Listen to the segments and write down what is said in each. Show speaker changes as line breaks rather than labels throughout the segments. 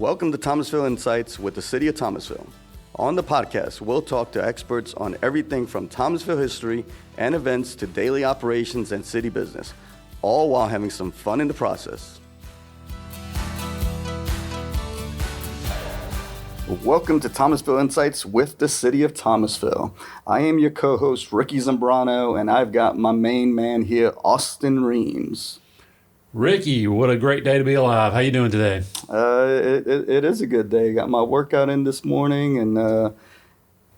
Welcome to Thomasville Insights with the City of Thomasville. On the podcast, we'll talk to experts on everything from Thomasville history and events to daily operations and city business, all while having some fun in the process. Welcome to Thomasville Insights with the City of Thomasville. I am your co-host, Ricky Zambrano, and I've got my main man here, Austin Reams.
Ricky, what a great day to be alive. How you doing today?
It is a good day. Got my workout in this morning and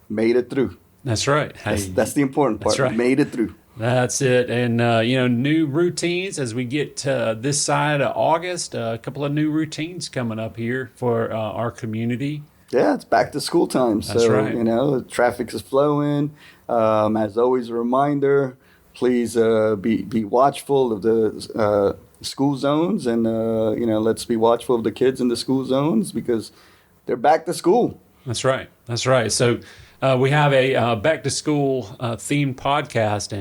made it through.
That's right.
That's the important part.
That's right.
Made it through.
That's it. And, new routines as we get to this side of August, a couple of new routines coming up here for our community.
Yeah, it's back to school time.
That's
so,
right.
Traffic is flowing. As always, a reminder, please be watchful of the school zones and, let's be watchful of the kids in the school zones because they're back to school.
That's right. That's right. So we have a back to school themed podcast.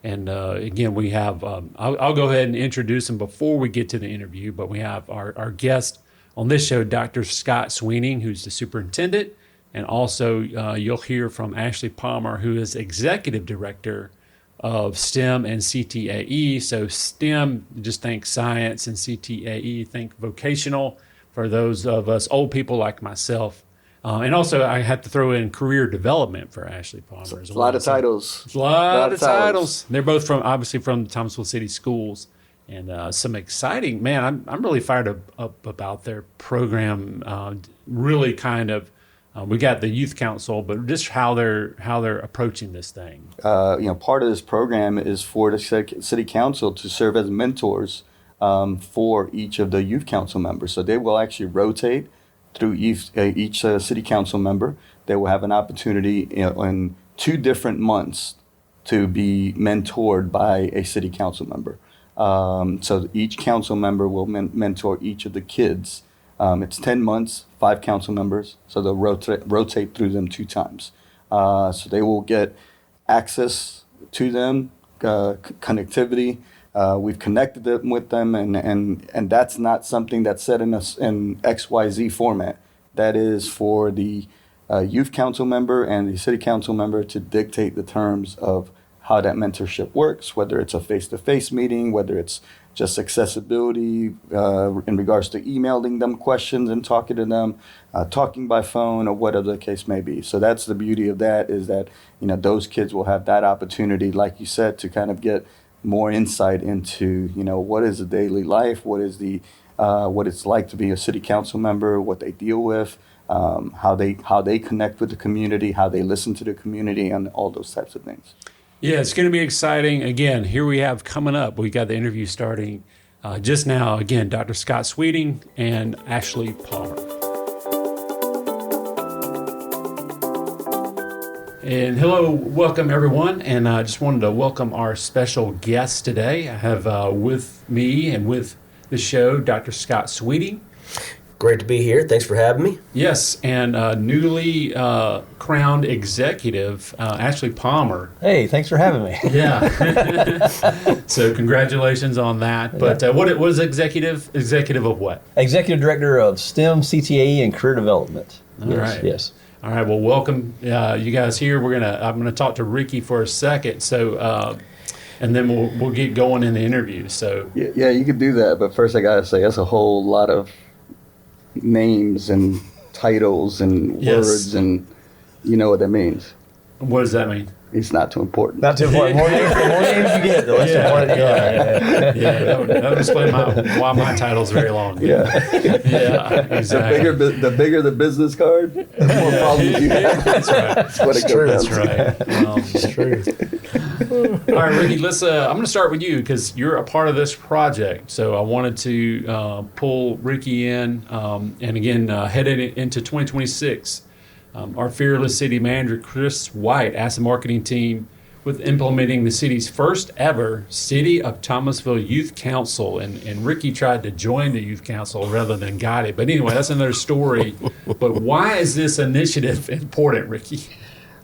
And again, we have, I'll go ahead and introduce them before we get to the interview, but we have our guest on this show, Dr. Scott Sweeting, who's the superintendent. And also you'll hear from Ashley Palmer, who is executive director of STEM and CTAE. So STEM, just think science, and CTAE, think vocational for those of us old people like myself. And also I have to throw in career development for Ashley Palmer as well.
A lot of titles.
A lot of titles. They're both obviously from the Thomasville City Schools. And some exciting, man, I'm really fired up about their program. Really kind of, we got the youth council, but just how they're approaching this thing.
Part of this program is for the city council to serve as mentors for each of the youth council members. So they will actually rotate through each city council member. They will have an opportunity in 2 different months to be mentored by a city council member. So each council member will mentor each of the kids. It's 10 months, 5 council members, so they'll rotate through them 2 times. So they will get access to them, connectivity. We've connected them with them, and that's not something that's set in XYZ format. That is for the youth council member and the city council member to dictate the terms of how that mentorship works, whether it's a face-to-face meeting, whether it's just accessibility in regards to emailing them questions and talking to them, talking by phone, or whatever the case may be. So that's the beauty of that, is that those kids will have that opportunity, like you said, to kind of get more insight into what is the daily life, what is what it's like to be a city council member, what they deal with, how they connect with the community, how they listen to the community, and all those types of things.
Yeah, it's going to be exciting. Again, here we have coming up, we got the interview starting just now. Again, Dr. Scott Sweeting and Ashley Palmer. And hello, welcome everyone. And I just wanted to welcome our special guest today. I have with me and with the show, Dr. Scott Sweeting.
Great to be here. Thanks for having me.
Yes, and newly crowned executive, Ashley Palmer.
Hey, thanks for having me.
Yeah. So congratulations on that. But what is executive? Executive of what?
Executive Director of STEM, CTAE, and Career Development.
All right.
Yes.
All right. Well, welcome you guys here. I'm gonna talk to Ricky for a second. So. And then we'll get going in the interview. So.
Yeah, you could do that. But first, I gotta say that's a whole lot of names and titles and words, and you know what that means.
What does that mean?
It's not too important.
Not too important. The more names you get, the less important you are.
Yeah, that would explain why my title's very long.
Yeah,
exactly.
The bigger the business card, the more problems you have.
That's right.
That's what it goes down to.
That's right. It's true. All right, Ricky, I'm going to start with you because you're a part of this project. So I wanted to pull Ricky in, and again, headed into 2026. Our fearless city manager, Chris White, asked the marketing team with implementing the city's first ever City of Thomasville Youth Council. And Ricky tried to join the Youth Council rather than guide it. But anyway, that's another story. But why is this initiative important, Ricky?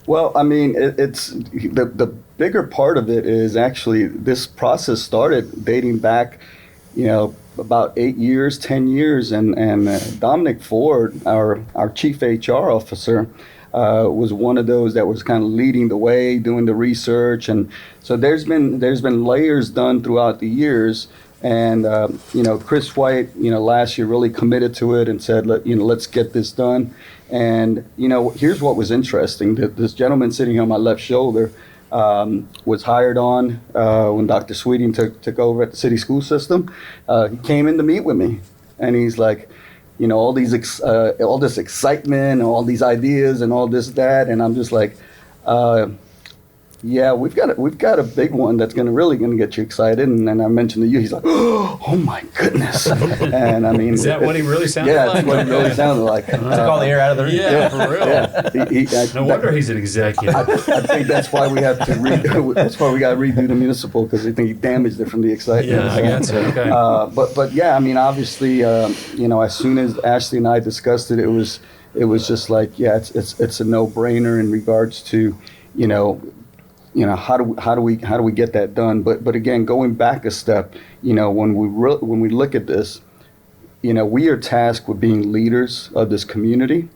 Well, I mean, it's the bigger part of it is actually this process started dating back, about 8 years, 10 years, and Dominic Ford, our chief HR officer, was one of those that was kind of leading the way, doing the research, and so there's been layers done throughout the years. And Chris White, last year really committed to it and said, let's get this done. And here's what was interesting: that this gentleman sitting on my left shoulder was hired on when Dr. Sweeting took over at the city school system. He came in to meet with me, and he's like, all this excitement, and all these ideas, and all this that, and I'm just like, yeah, we've got a big one that's really gonna get you excited. And then I mentioned to you, he's like, oh my goodness. And I mean,
is that what he really sounded like?
Yeah, that's what he really sounded like.
Took all the air out of the room.
Yeah, for real.
Yeah.
No wonder he's an executive.
I think that's why we have to that's why we got to redo the municipal, because I think he damaged it from the excitement.
Yeah, I guess so. Okay.
But yeah, I mean, obviously, as soon as Ashley and I discussed it, it was just like, yeah, it's a no-brainer in regards to, how do we get that done? But again, going back a step, when we look at this, we are tasked with being leaders of this community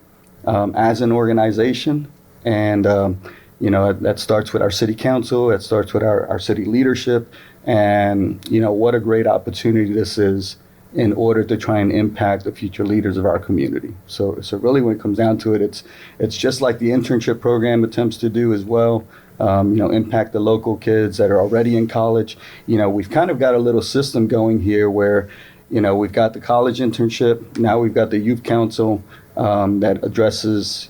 as an organization, and that starts with our city council, that starts with our city leadership, and what a great opportunity this is in order to try and impact the future leaders of our community. So really, when it comes down to it, it's just like the internship program attempts to do as well. Impact the local kids that are already in college. We've kind of got a little system going here where, we've got the college internship. Now we've got the youth council that addresses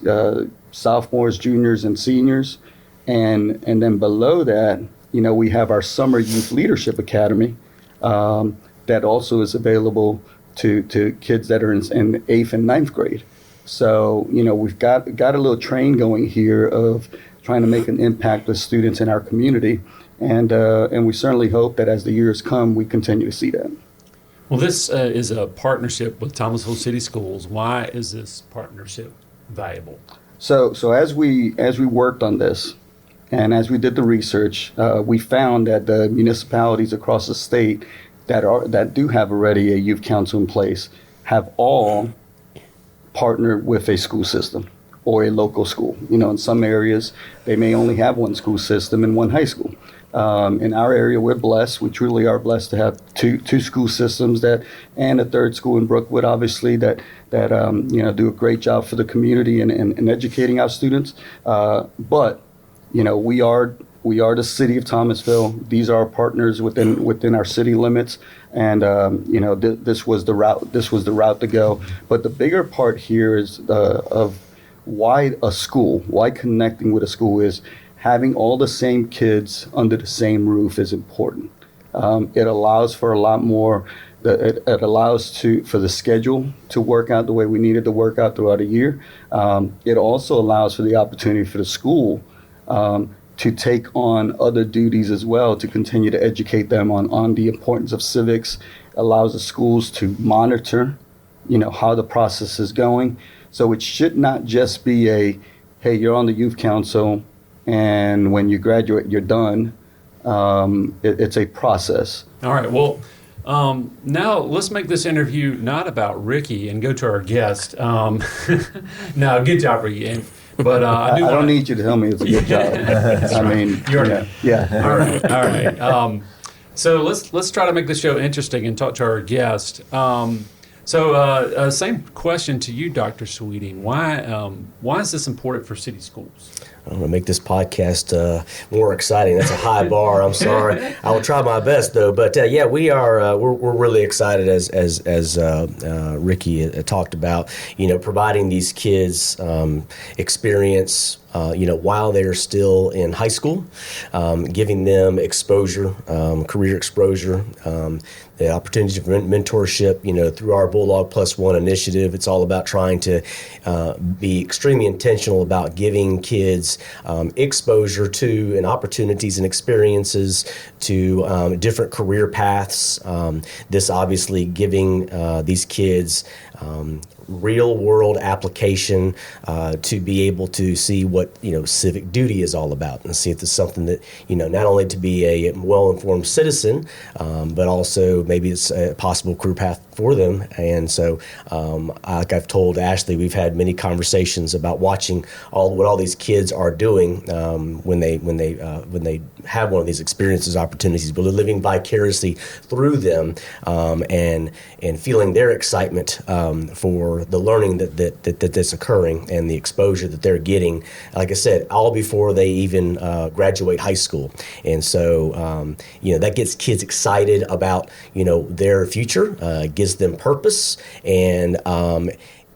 sophomores, juniors, and seniors. And then below that, we have our Summer Youth Leadership Academy that also is available to kids that are in 8th and 9th grade. So, we've got a little train going here of trying to make an impact with students in our community, and we certainly hope that as the years come, we continue to see that.
Well, this is a partnership with Thomasville City Schools. Why is this partnership valuable?
So as we worked on this, and as we did the research, we found that the municipalities across the state that do have already a youth council in place have all partnered with a school system or a local school. In some areas, they may only have one school system and one high school. In our area, we're blessed. We truly are blessed to have two school systems and a third school in Brookwood, obviously, that do a great job for the community and educating our students. But we are the city of Thomasville. These are our partners within our city limits, and this was the route. This was the route to go. But the bigger part here is of why connecting with a school is having all the same kids under the same roof is important. It allows for a lot more. It allows for the schedule to work out the way we need it to work out throughout a year. It also allows for the opportunity for the school to take on other duties as well, to continue to educate them on the importance of civics. Allows the schools to monitor, how the process is going. So it should not just be hey, you're on the youth council, and when you graduate, you're done. It's a process.
All right. Well, now let's make this interview not about Ricky and go to our guest. No, good job, Ricky. But I
don't need you to tell me it's a good job. I mean, yeah.
All right. So let's try to make the show interesting and talk to our guest. So same question to you, Dr. Sweeting. Why is this important for city schools?
I'm going to make this podcast more exciting. That's a high bar. I'm sorry. I will try my best, though. But yeah, we're really excited as Ricky talked about. Providing these kids experience. While they're still in high school, giving them exposure, career exposure, the opportunity for mentorship, through our Bulldog Plus One initiative. It's all about trying to be extremely intentional about giving kids exposure to and opportunities and experiences to different career paths. This obviously giving these kids real world application to be able to see what civic duty is all about, and see if it's something that not only to be a well-informed citizen, but also maybe it's a possible career path for them. And so, like I've told Ashley, we've had many conversations about watching what all these kids are doing when they have one of these experiences, opportunities, but they're living vicariously through them, and feeling their excitement for the learning that's occurring and the exposure that they're getting. Like I said, all before they even graduate high school, and so that gets kids excited about their future, gives them purpose, and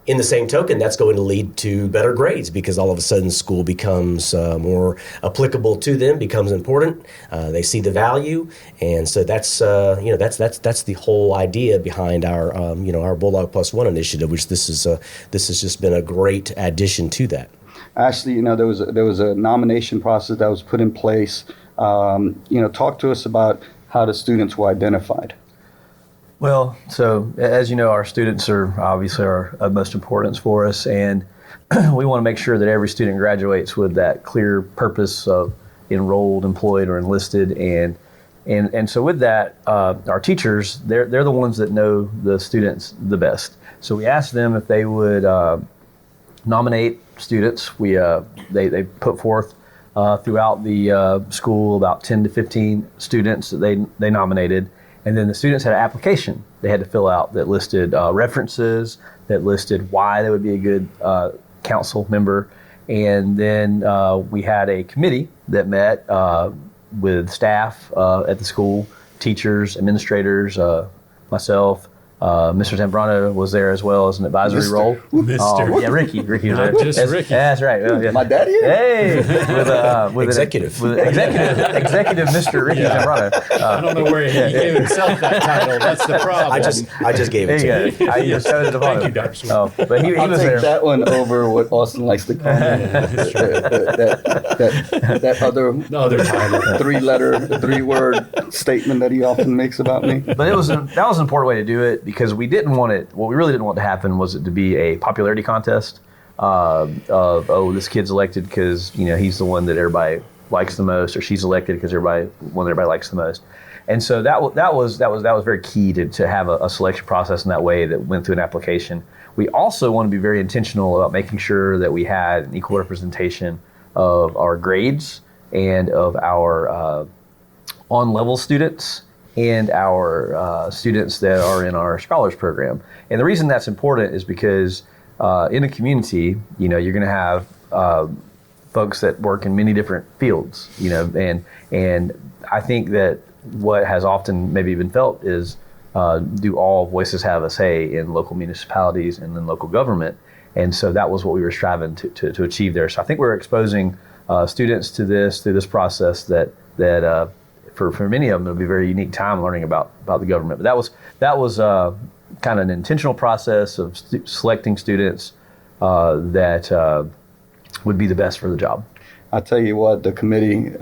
in the same token, that's going to lead to better grades, because all of a sudden school becomes more applicable to them, becomes important. They see the value, and so that's the whole idea behind our our Bulldog Plus One initiative, which this has just been a great addition to that.
Ashley, there was a nomination process that was put in place. Talk to us about how the students were identified.
Well, so as you know, our students are obviously our utmost importance for us, and we want to make sure that every student graduates with that clear purpose of enrolled, employed, or enlisted, and so with that, our teachers, they're the ones that know the students the best. So we asked them if they would nominate students. They put forth throughout the school about 10 to 15 students that they nominated. And then the students had an application they had to fill out that listed references, that listed why they would be a good council member. And then we had a committee that met with staff at the school, teachers, administrators, myself. Mr. Zambrano was there as well as an advisory role. Ricky was there.
Just Ricky.
That's right. Yeah.
My daddy?
Hey, with
Executive.
executive Mr. Ricky Zambrano.
I don't know where he gave himself that title. That's the problem.
I just gave it to you.
I just showed it upon
Thank you,
him.
Dr. Sweet.
But he
I'll
was
take
there.
that one over what Austin likes to call that other
title.
three-word statement that he often makes about me.
But that was an important way to do it, because we didn't want it. What we really didn't want to happen was it to be a popularity contest of this kid's elected because he's the one that everybody likes the most, or she's elected because everybody likes the most. And so that was very key to have a selection process in that way that went through an application. We also want to be very intentional about making sure that we had an equal representation of our grades and of our on-level students and our students that are in our scholars program. And the reason that's important is because in a community, you're going to have folks that work in many different fields, and I think that what has often maybe been felt is do all voices have a say in local municipalities and in local government? And so that was what we were striving to achieve there. So I think we're exposing students to this through this process that for many of them, it'll be a very unique time learning about the government. But that was kind of an intentional process of selecting students that would be the best for the job.
I'll tell you what, the committee,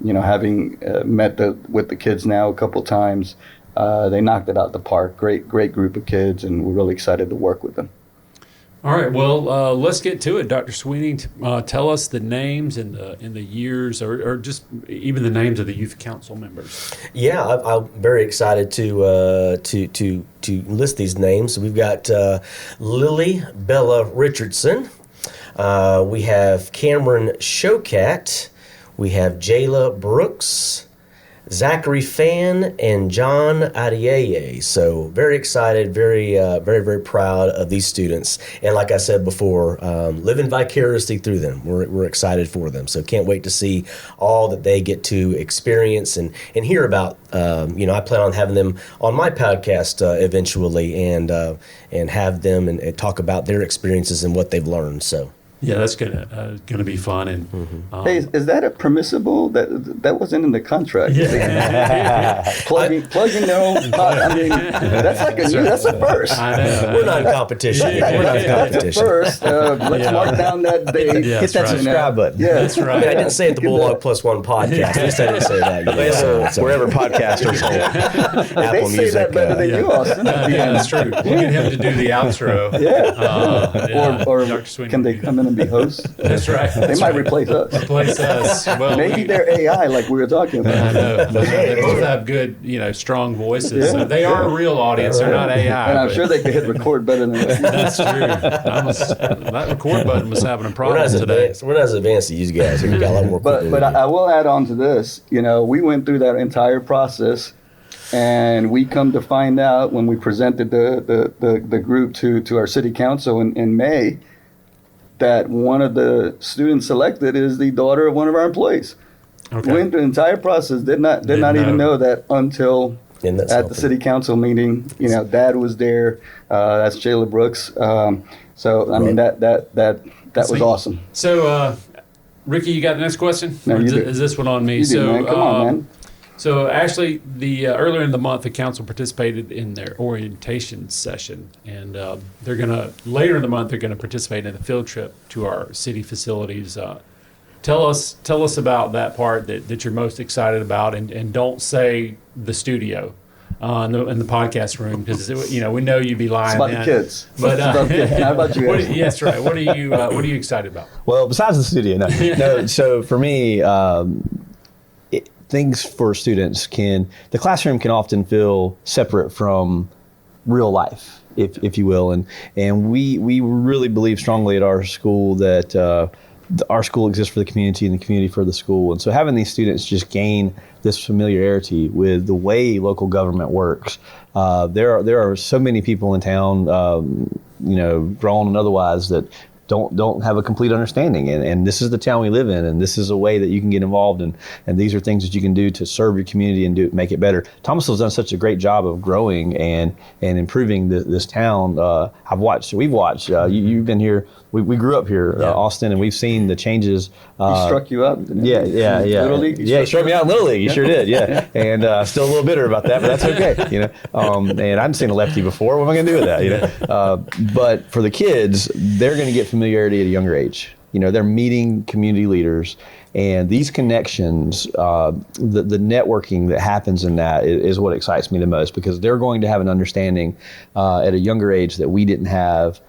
having met with the kids now a couple times, they knocked it out the park. Great group of kids, and we're really excited to work with them.
All right, well, let's get to it, Dr. Sweeney. Tell us the names and the years, or just even the names of the youth council members.
Yeah, I'm very excited to list these names. We've got Lily Bella Richardson. We have Cameron Showcat. We have Jayla Brooks, Zachary Fan, and John Adieye. So very excited, very proud of these students. And like I said before, living vicariously through them. We're excited for them. So can't wait to see all that they get to experience and hear about. I plan on having them on my podcast eventually and have them and talk about their experiences and what they've learned. So
Yeah, that's gonna be fun. And
Hey, is that a permissible? That wasn't in the contract. Plugging their own pot. I mean, that's like that's a first.
I know.
We're not in competition.
Yeah.
We're not in
That's a
competition.
first. Let's mark down that date.
Yeah,
Hit that
that's right.
subscribe button.
Yeah,
That's
I
right.
mean, I didn't say it the Bulldog Plus One podcast. At least I didn't say that.
Wherever podcasters hold.
They
Apple
say
Music.
that better than you, Austin.
Yeah, that's true. We'll get him to do the outro.
Yeah. Or
Dr. Sweeney
can they
will do
come in and be hosts?
That's right.
They might replace us.
Replace us. Well,
Maybe they're AI, like we were talking
I
about.
know. They both have good, strong voices. So they are a real audience. They're not AI.
And I'm
but
sure they could hit record better than us.
that's true. That record button was having a
We're
problem
not as
today.
advanced. We're not as advanced as you guys. We've got a lot more.
But I will add on to this. We went through that entire process, and we come to find out when we presented the group to our city council in May, that one of the students selected is the daughter of one of our employees.
Okay.
Went through the entire process. Did not
Didn't
even
know.
know that until
And that's
at
helping.
the city council meeting. Dad was there. That's Jayla Brooks. So I mean that was
Sweet.
awesome.
So, Ricky, you got the next question?
No,
Or
you
is,
do.
is this one on me?
You do, man. Come on, man.
So actually, the earlier in the month, the council participated in their orientation session, and later in the month they're gonna participate in a field trip to our city facilities. Tell us about that part that you're most excited about, and don't say the studio in the podcast room, because we know you'd be lying.
It's about
then.
the kids.
But
It's about kids, not about you guys.
Yes, right. What are you excited about?
Well, besides the studio, no. So for me, things for students the classroom can often feel separate from real life, if you will, and we really believe strongly at our school that our school exists for the community and the community for the school, and so having these students just gain this familiarity with the way local government works. There are so many people in town, grown and otherwise, that don't have a complete understanding, and this is the town we live in, and this is a way that you can get involved in, and these are things that you can do to serve your community and make it better. Thomasville's done such a great job of growing and improving this town. We've watched. You've been here. We grew up here, Austin, and we've seen the changes.
He struck you up. Didn't he?
Yeah.
Little League?
He struck me out in Little League. He sure did. Yeah, and still a little bitter about that, but that's okay. And I hadn't seen a lefty before. What am I going to do with that? But for the kids, they're going to get familiarity at a younger age. They're meeting community leaders, and these connections, the networking that happens in that is what excites me the most, because they're going to have an understanding at a younger age that we didn't have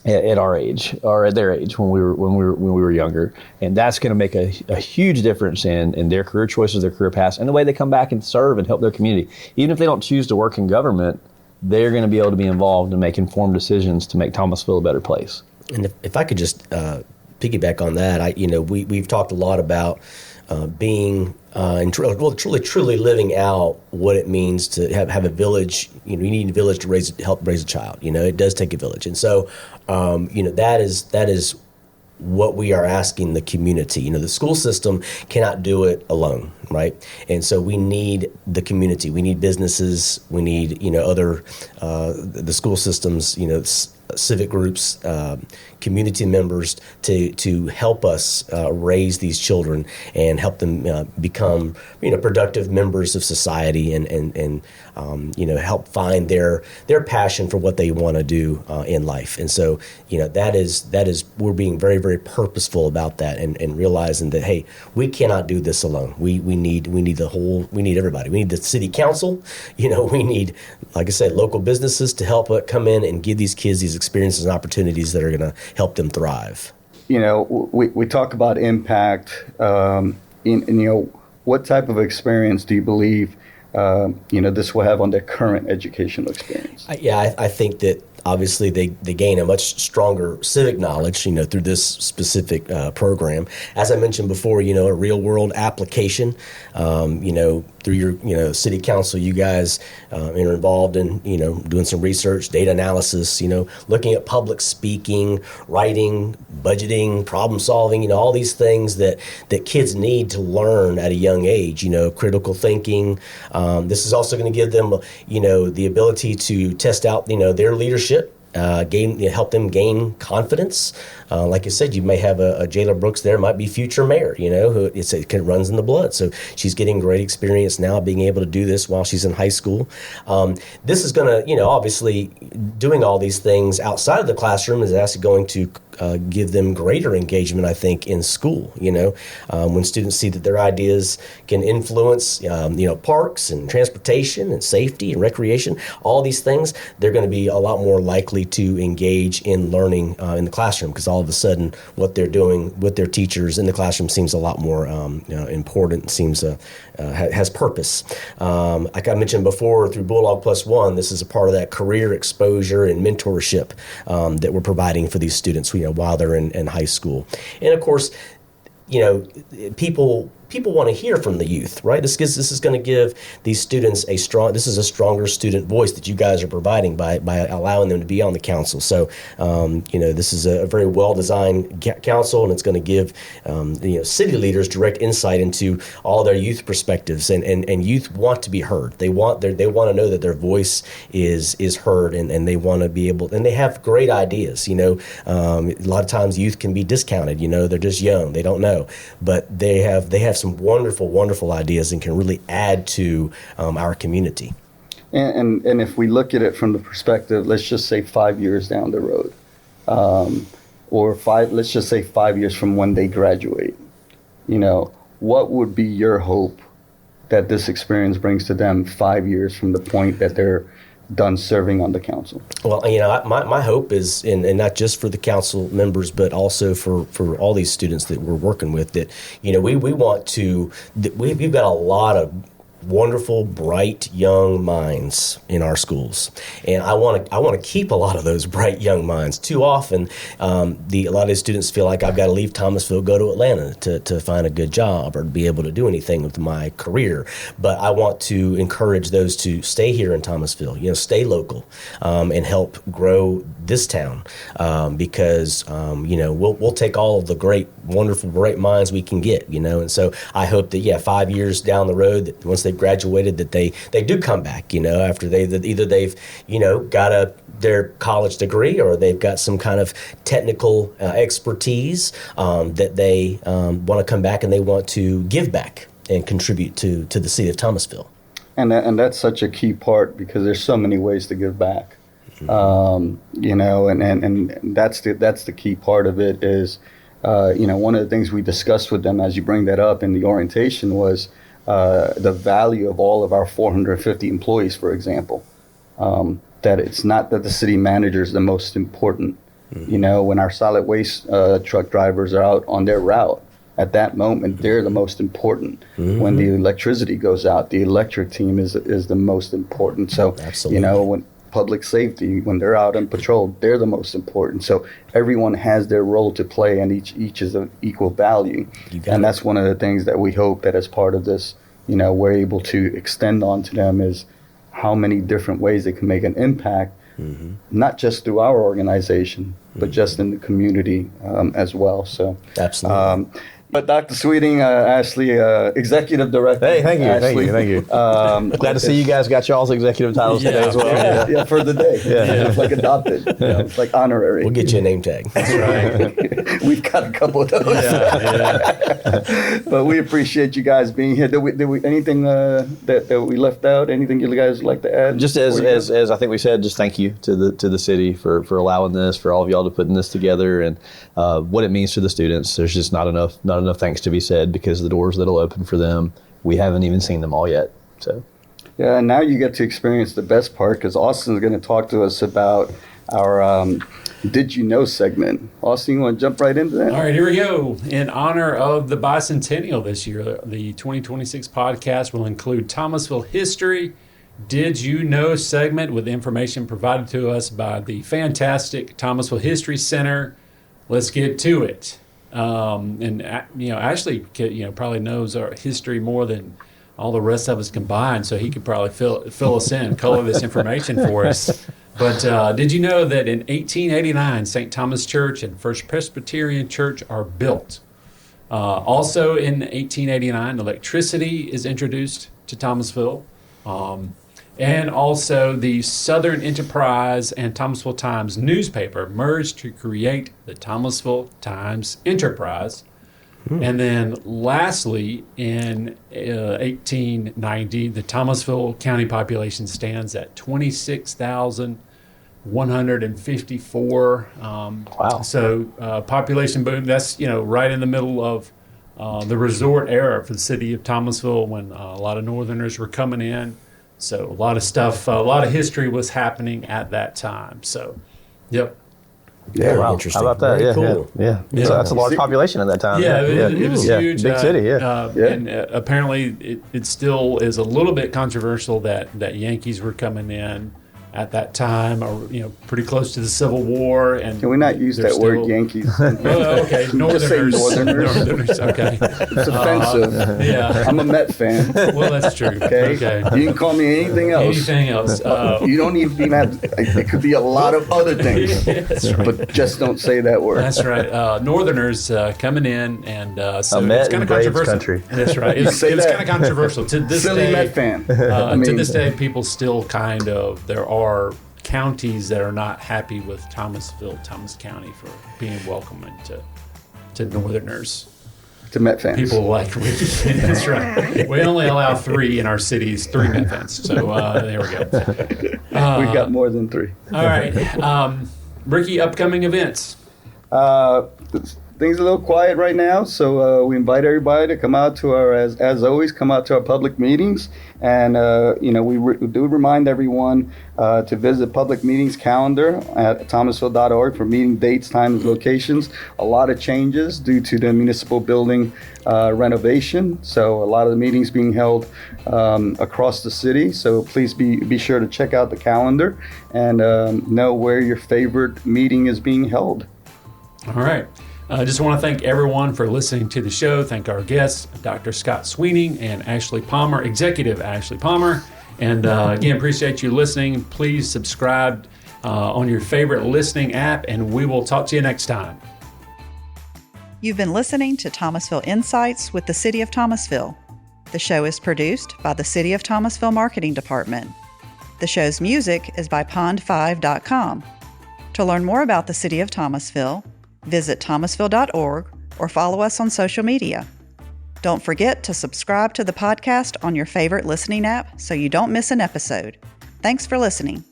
at our age or at their age when we were younger, and that's going to make a huge difference in their career choices, their career paths, and the way they come back and serve and help their community. Even if they don't choose to work in government, they're going to be able to be involved and make informed decisions to make Thomasville a better place.
And if I could just piggyback on that, we've talked a lot about being and truly living out what it means to have a village. You need a village to help raise a child. It does take a village, and so that is what we are asking the community. The school system cannot do it alone, right? And so we need the community. We need businesses. We need other the school systems. Civic groups, community members to help us raise these children and help them become productive members of society and help find their passion for what they want to do in life. And so that is we're being very, very purposeful about that and realizing that, hey, we cannot do this alone. We need everybody. We need the city council. We need, like I said, local businesses to help come in and give these kids these experiences and opportunities that are going to help them thrive.
We talk about impact. What type of experience do you believe this will have on their current educational experience?
I think that obviously they gain a much stronger civic knowledge, through this specific program. As I mentioned before, a real world application, through your, city council, you guys are involved in, doing some research, data analysis, looking at public speaking, writing, budgeting, problem solving, all these things that kids need to learn at a young age, critical thinking. This is also going to give them, the ability to test out, their leadership help them gain confidence. Like I said, you may have a Jayla Brooks there, might be future mayor, who it runs in the blood. So she's getting great experience now being able to do this while she's in high school. This is going to, obviously doing all these things outside of the classroom is actually going to give them greater engagement, I think, in school. When students see that their ideas can influence, parks and transportation and safety and recreation, all these things, they're going to be a lot more likely to engage in learning in the classroom, because all of a sudden what they're doing with their teachers in the classroom seems a lot more important, seems has purpose. Like I mentioned before, through Bulldog Plus One, this is a part of that career exposure and mentorship that we're providing for these students, while they're in high school. And of course, people want to hear from the youth, right? This is going to give these students a stronger student voice that you guys are providing by allowing them to be on the council. So, this is a very well-designed council, and it's going to give, city leaders direct insight into all their youth perspectives, and youth want to be heard. They want to know that their voice is heard, and they want to be able, and they have great ideas. A lot of times youth can be discounted. They're just young, they don't know, but they have some wonderful, wonderful ideas and can really add to our community.
And if we look at it from the perspective, let's just say 5 years down the road, let's just say 5 years from when they graduate, what would be your hope that this experience brings to them 5 years from the point that they're done serving on the council? Well,
my hope is, and not just for the council members, but also for all these students that we're working with, that, we've got a lot of wonderful, bright, young minds in our schools, and I want to keep a lot of those bright young minds. Too often, a lot of these students feel like I've got to leave Thomasville, go to Atlanta to find a good job or to be able to do anything with my career. But I want to encourage those to stay here in Thomasville, stay local, and help grow this town, because we'll take all of the great, wonderful, bright minds we can get, and so I hope that 5 years down the road, that once they've graduated, that they do come back, after they've got their college degree, or they've got some kind of technical expertise, that they want to come back and they want to give back and contribute to the city of Thomasville.
And that's such a key part, because there's so many ways to give back. And that's the key part of it is, one of the things we discussed with them as you bring that up in the orientation was the value of all of our 450 employees, for example. That it's not that the city manager is the most important. When our solid waste truck drivers are out on their route, at that moment, they're the most important. When the electricity goes out, the electric team is the most important. So,
absolutely.
When public safety, when they're out on patrol, they're the most important. So everyone has their role to play, and each is of equal value. And that's one of the things that we hope that as part of this, we're able to extend on to them, is how many different ways they can make an impact, not just through our organization, but just in the community as well. So
absolutely.
But Dr. Sweeting, Ashley, Executive Director.
Hey, thank you,
Ashley,
thank you. Glad to see you guys got y'all's executive titles today as well.
Yeah, for the day. It's like adopted. It's like honorary.
We'll get you a name tag.
That's right.
We've got a couple of those. But we appreciate you guys being here. Did we anything that we left out? Anything you guys would like to add?
Just as I think we said, just thank you to the city for allowing this, for all of y'all to putting this together, and what it means to the students. There's just not enough thanks to be said, because the doors that'll open for them, we haven't even seen them all yet. So
yeah, and now you get to experience the best part, because Austin's going to talk to us about our Did You Know segment. Austin, you want to jump right into that?
All right, here we go. In honor of the bicentennial this year, the 2026 podcast will include Thomasville history, Did You Know segment with information provided to us by the fantastic Thomasville History Center. Let's get to it. Ashley, probably knows our history more than all the rest of us combined, so he could probably fill us in, color this information for us. But did you know that in 1889, St. Thomas Church and First Presbyterian Church are built? Also in 1889, electricity is introduced to Thomasville. And also the Southern Enterprise and Thomasville Times newspaper merged to create the Thomasville Times Enterprise. And then lastly, in 1890, the Thomasville County population stands at 26,154.
Wow.
So population boom, that's, right in the middle of the resort era for the city of Thomasville when a lot of Northerners were coming in. So a lot of stuff, a lot of history was happening at that time. So, yep.
Very
Wow.
interesting.
How about that?
Very
Yeah,
cool.
yeah. So that's a large population at that time.
Yeah, it was
Yeah.
huge.
Big city, yeah.
And apparently it still is a little bit controversial that Yankees were coming in at that time, or pretty close to the Civil War. And
Can we not use that word Yankees?
Well, okay,
Just say
Northerners.
Northerners.
Okay.
It's offensive.
Yeah.
I'm a Met fan.
Well, that's true.
Okay. You can call me anything else.
Anything else?
You don't even have. It could be a lot of other things,
That's right.
but just don't say that word.
That's right. Northerners coming in, and so
A Met
it's kind of
and Braves
controversial.
country.
That's right. It was
say that.
kind of controversial to this
Silly
day.
Met fan.
To this day, people still there are counties that are not happy with Thomas County for being welcoming to Northerners.
To Met fans.
People like Ricky. That's right. We only allow 3 in our cities, 3 Met fans. So there we go.
We've got more than 3.
All right. Ricky, upcoming events.
Things are a little quiet right now, so we invite everybody to come out to our, as always, come out to our public meetings. And, we do remind everyone to visit public meetings calendar at thomasville.org for meeting dates, times, locations. A lot of changes due to the municipal building renovation. So a lot of the meetings being held across the city. So please be sure to check out the calendar and know where your favorite meeting is being held.
All right. I just want to thank everyone for listening to the show. Thank our guests, Dr. Scott Sweeney and Ashley Palmer, Executive Ashley Palmer. And again, appreciate you listening. Please subscribe on your favorite listening app, and we will talk to you next time.
You've been listening to Thomasville Insights with the City of Thomasville. The show is produced by the City of Thomasville Marketing Department. The show's music is by pond5.com. To learn more about the City of Thomasville, visit thomasville.org or follow us on social media. Don't forget to subscribe to the podcast on your favorite listening app so you don't miss an episode. Thanks for listening.